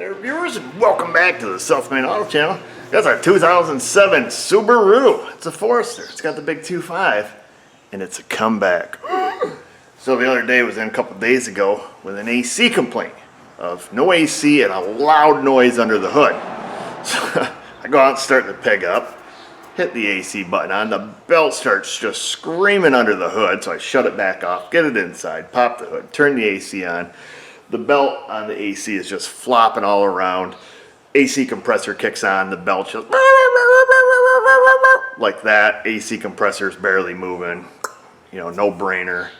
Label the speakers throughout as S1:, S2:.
S1: there, viewers, and welcome back to the Self-Made Auto Channel. That's our 2007 Subaru. It's a Forester. It's got the big 2.5, and it's a comeback. So the other day was in a couple days ago with an AC complaint of no AC and a loud noise under the hood. So I go out and start the peg up, hit the AC button on, the belt starts just screaming under the hood, so I shut it back off, get it inside, pop the hood, turn the AC on. The belt on the AC is just flopping all around. AC compressor kicks on, the belt just like that. AC compressor's barely moving. You know, no brainer.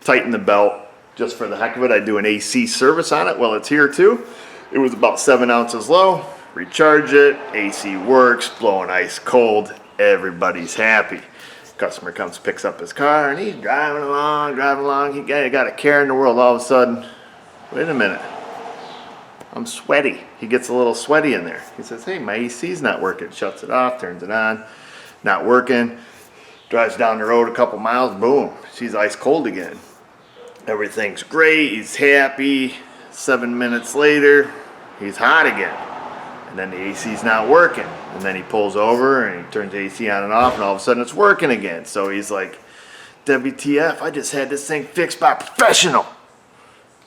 S1: Tighten the belt just for the heck of it. I do an AC service on it while it's here too. It was about 7 ounces low. Recharge it. AC works, blowing ice cold. Everybody's happy. Customer comes, picks up his car, and he's driving along. He got a care in the world. All of a sudden, wait a minute, I'm sweaty. He gets a little sweaty in there. He says, hey, my AC's not working. Shuts it off, turns it on, not working. Drives down the road a couple miles, boom, she's ice cold again. Everything's great, he's happy. 7 minutes later, he's hot again. And then the AC's not working. And then he pulls over and he turns the AC on and off, and all of a sudden it's working again. So he's like, WTF, I just had this thing fixed by a professional.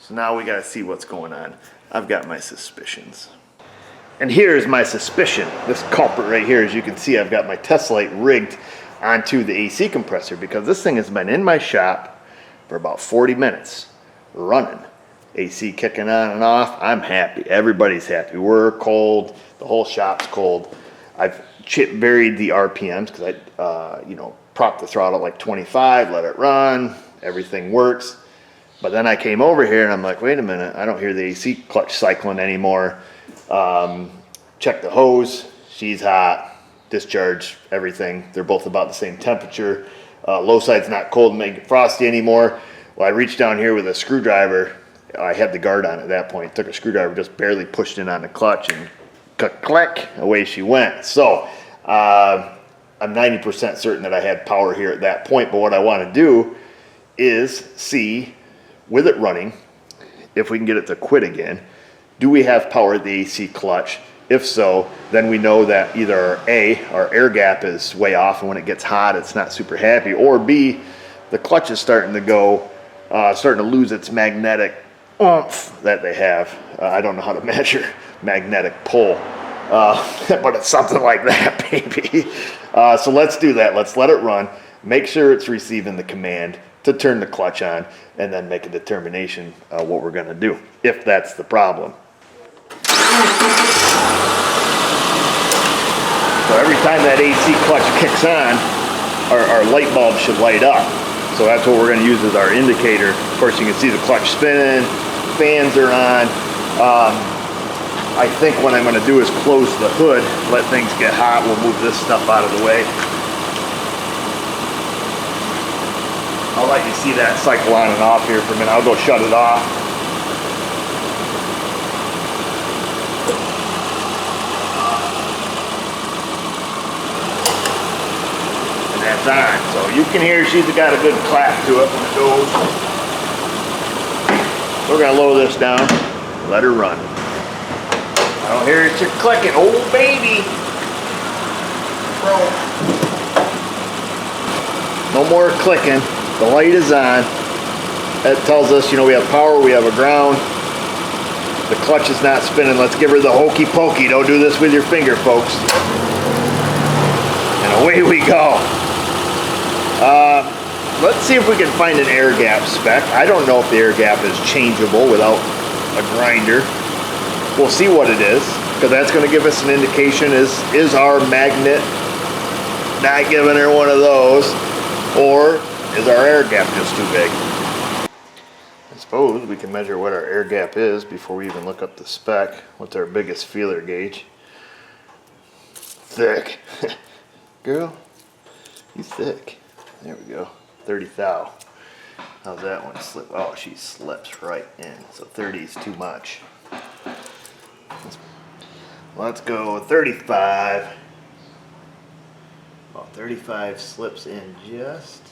S1: So now we gotta see what's going on. I've got my suspicions. And here's my suspicion. This culprit right here, as you can see, I've got my test light rigged onto the AC compressor because this thing has been in my shop for about 40 minutes running. AC kicking on and off. I'm happy. Everybody's happy. We're cold. The whole shop's cold. I've chip varied the RPMs because I, propped the throttle like 25, let it run. Everything works. But then I came over here and I'm like, wait a minute, I don't hear the AC clutch cycling anymore. Check the hose, she's hot. Discharge, everything. They're both about the same temperature. Low side's not cold and make it frosty anymore. Well, I reached down here with a screwdriver. I had the guard on at that point. Took a screwdriver, just barely pushed in on the clutch, and click, away she went. So I'm 90% certain that I had power here at that point. But what I want to do is see, with it running, if we can get it to quit again, do we have power at the AC clutch? If so, then we know that either our air gap is way off, and when it gets hot, it's not super happy, or B, the clutch is starting to go, starting to lose its magnetic oomph that they have. I don't know how to measure magnetic pull, but it's something like that, baby. So let's do that. Let's let it run. Make sure it's receiving the command to turn the clutch on, and then make a determination what we're going to do, if that's the problem. So every time that AC clutch kicks on, our light bulb should light up. So that's what we're going to use as our indicator. Of course, you can see the clutch spinning, fans are on. I think what I'm going to do is close the hood, let things get hot. We'll move this stuff out of the way. I'll let you see that cycle on and off here for a minute. I'll go shut it off. And that's on. So you can hear she's got a good clap to it when it goes. We're going to lower this down, let her run. I don't hear it clicking. Oh, baby. Bro. No more clicking. The light is on. That tells us, we have power, we have a ground. The clutch is not spinning. Let's give her the hokey pokey. Don't do this with your finger, folks. And away we go. Let's see if we can find an air gap spec. I don't know if the air gap is changeable without a grinder. We'll see what it is, because that's going to give us an indication. Is our magnet not giving her one of those, or is our air gap just too big? I suppose we can measure what our air gap is before we even look up the spec. What's our biggest feeler gauge? Thick. Girl, you thick. There we go. 30 thou. How's that one slip? Oh, she slips right in. So 30 is too much. Let's go 35. Well, 35 slips in just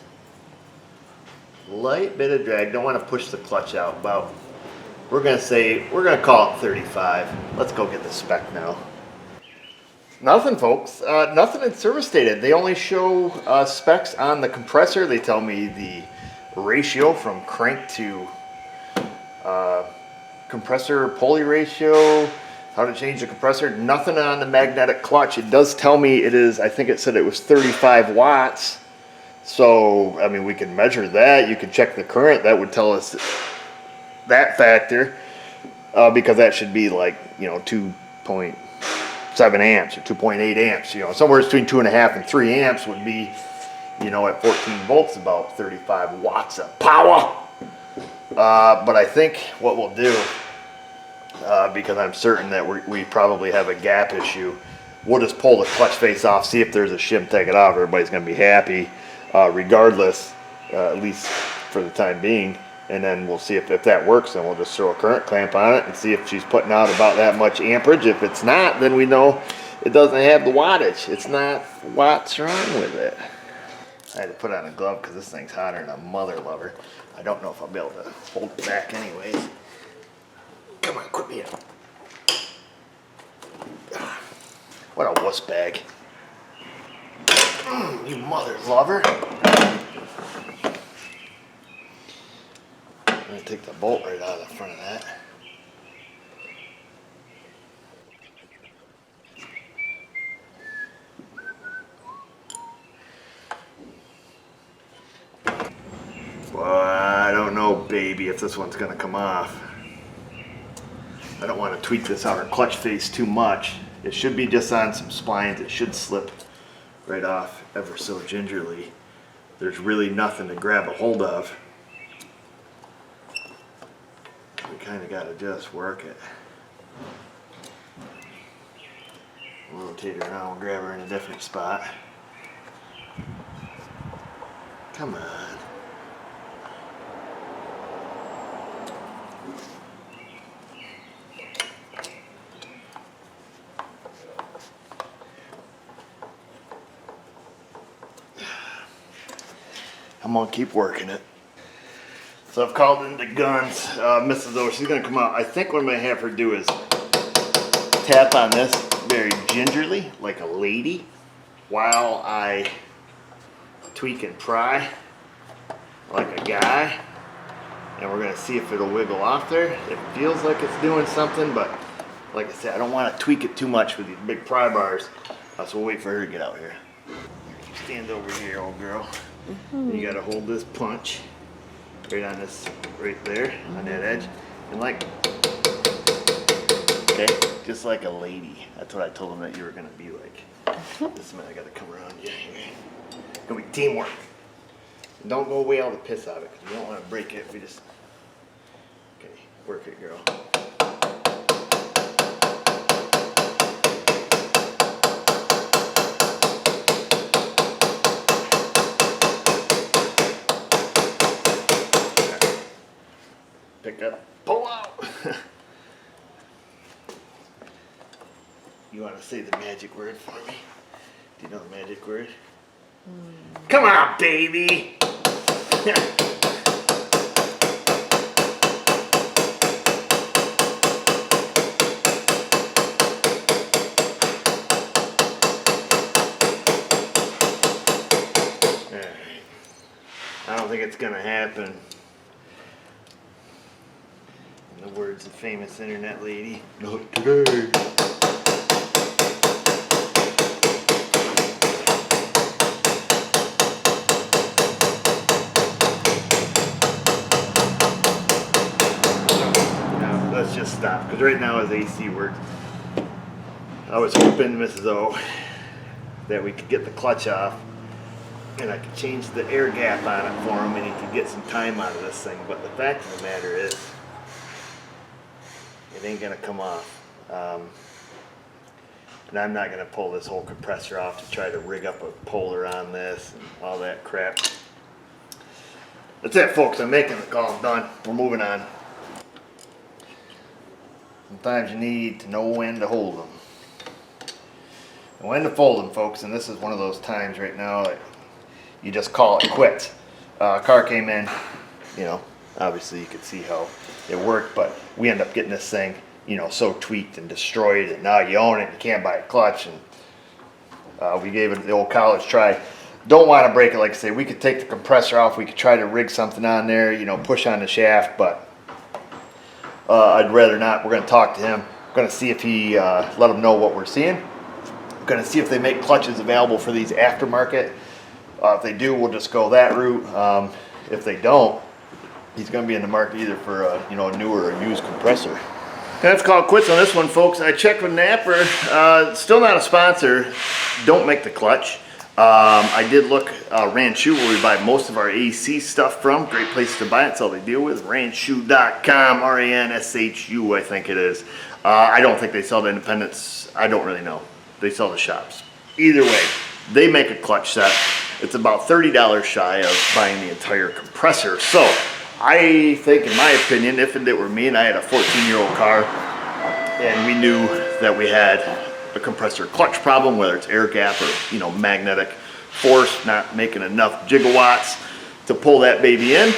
S1: light bit of drag. Don't want to push the clutch out. About We're gonna call it 35. Let's go get the spec now. Nothing, folks. Nothing in service data. They only show specs on the compressor. They tell me the ratio from crank to compressor pulley ratio, how to change the compressor. Nothing on the magnetic clutch. It does tell me it is, I think it said it was 35 watts. So, I mean, we can measure that. You can check the current. That would tell us that factor, because that should be like, 2.7 amps or 2.8 amps. Somewhere between 2.5 and 3 amps would be, at 14 volts, about 35 watts of power. But I think what we'll do, because I'm certain that we probably have a gap issue, we'll just pull the clutch face off, see if there's a shim, take it off. Everybody's going to be happy, regardless, at least for the time being. And then we'll see if that works, and we'll just throw a current clamp on it and see if she's putting out about that much amperage. If it's not, then we know it doesn't have the wattage. It's not what's wrong with it. I had to put on a glove because this thing's hotter than a mother lover. I don't know if I'll be able to hold it back anyways. Come on, quit me up. What a wuss bag. You mother lover. I'm going to take the bolt right out of the front of that. Well, I don't know, baby, if this one's going to come off. I don't want to tweak this outer clutch face too much. It should be just on some splines. It should slip right off ever so gingerly. There's really nothing to grab a hold of. We kind of got to just work it. Rotate her around, we'll grab her in a different spot. Come on. I'm gonna keep working it. So I've called in the guns. Mrs. O, she's gonna come out. I think what I'm gonna have her do is tap on this very gingerly, like a lady, while I tweak and pry like a guy. And we're gonna see if it'll wiggle off there. It feels like it's doing something, but like I said, I don't want to tweak it too much with these big pry bars. So we'll wait for her to get out here. Stand over here, old girl. You gotta hold this punch right on this, right there, on that edge, and like, okay, just like a lady. That's what I told them that you were gonna be like. This minute I gotta come around you. It's gonna be teamwork. And don't go away all the piss out of it, because we don't want to break it. We just, okay, work it, girl. Pick up, pull out. You want to say the magic word for me? Do you know the magic word? Come on, baby. Alright. I don't think it's gonna happen. In the words of famous internet lady, not today. No, let's just stop, because right now as AC works, I was hoping, Mrs. O, that we could get the clutch off and I could change the air gap on it for him and he could get some time out of this thing. But the fact of the matter is, it ain't gonna come off. And I'm not gonna pull this whole compressor off to try to rig up a puller on this and all that crap. That's it, folks. I'm making the call. I'm done. We're moving on. Sometimes you need to know when to hold them. And when to fold them, folks. And this is one of those times right now that you just call it quits. A car came in, Obviously you could see how it worked, but we end up getting this thing, you know, so tweaked and destroyed, and now you own it, you can't buy a clutch, and we gave it the old college try. Don't want to break it, like I say, we could take the compressor off, we could try to rig something on there, you know, push on the shaft, but I'd rather not. We're going to talk to him. We're going to see if he, let him know what we're seeing. We're going to see if they make clutches available for these aftermarket. If they do, we'll just go that route. If they don't, he's going to be in the market either for you know, a newer or used compressor. Let's call it quits on this one, folks. I checked with Napper. Still not a sponsor. Don't make the clutch. I did look Ranshoe, where we buy most of our AC stuff from. Great place to buy it. That's all they deal with. Ranshoe.com, R-A-N-S-H-U, I think it is. I don't think they sell to independents. I don't really know. They sell to shops. Either way, they make a clutch set. It's about $30 shy of buying the entire compressor. So I think, in my opinion, if it were me and I had a 14-year-old car and we knew that we had a compressor clutch problem, whether it's air gap or, you know, magnetic force not making enough gigawatts to pull that baby in,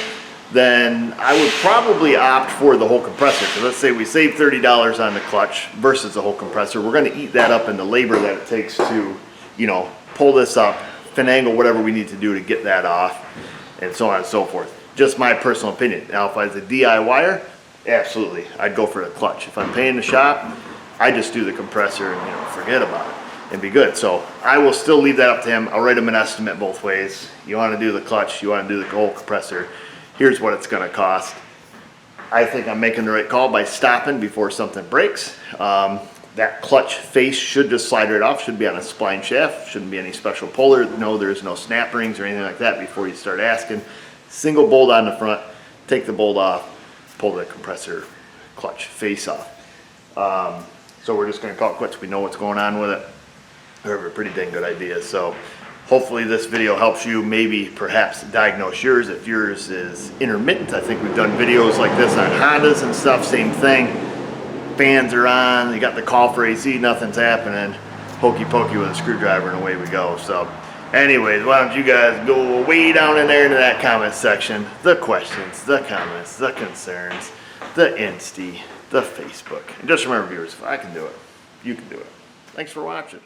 S1: then I would probably opt for the whole compressor. Because let's say we save $30 on the clutch versus the whole compressor, we're going to eat that up in the labor that it takes to, you know, pull this up, finagle whatever we need to do to get that off, and so on and so forth. Just my personal opinion. Now, if I was a DIYer, absolutely, I'd go for the clutch. If I'm paying the shop, I just do the compressor and, you know, forget about it and be good. So I will still leave that up to him. I'll write him an estimate both ways. You want to do the clutch, you want to do the whole compressor, here's what it's going to cost. I think I'm making the right call by stopping before something breaks. That clutch face should just slide right off, should be on a spline shaft, shouldn't be any special puller. No, there's no snap rings or anything like that before you start asking. Single bolt on the front, take the bolt off, pull the compressor clutch face off. So we're just going to call it quits. We know what's going on with it. We have a pretty dang good idea. So hopefully this video helps you maybe perhaps diagnose yours if yours is intermittent. I think we've done videos like this on Hondas and stuff, same thing. Fans are on, you got the call for AC, nothing's happening. Hokey pokey with a screwdriver and away we go. So anyways, why don't you guys go way down in there into that comment section. The questions, the comments, the concerns, the Insta, the Facebook. And just remember, viewers, if I can do it, you can do it. Thanks for watching.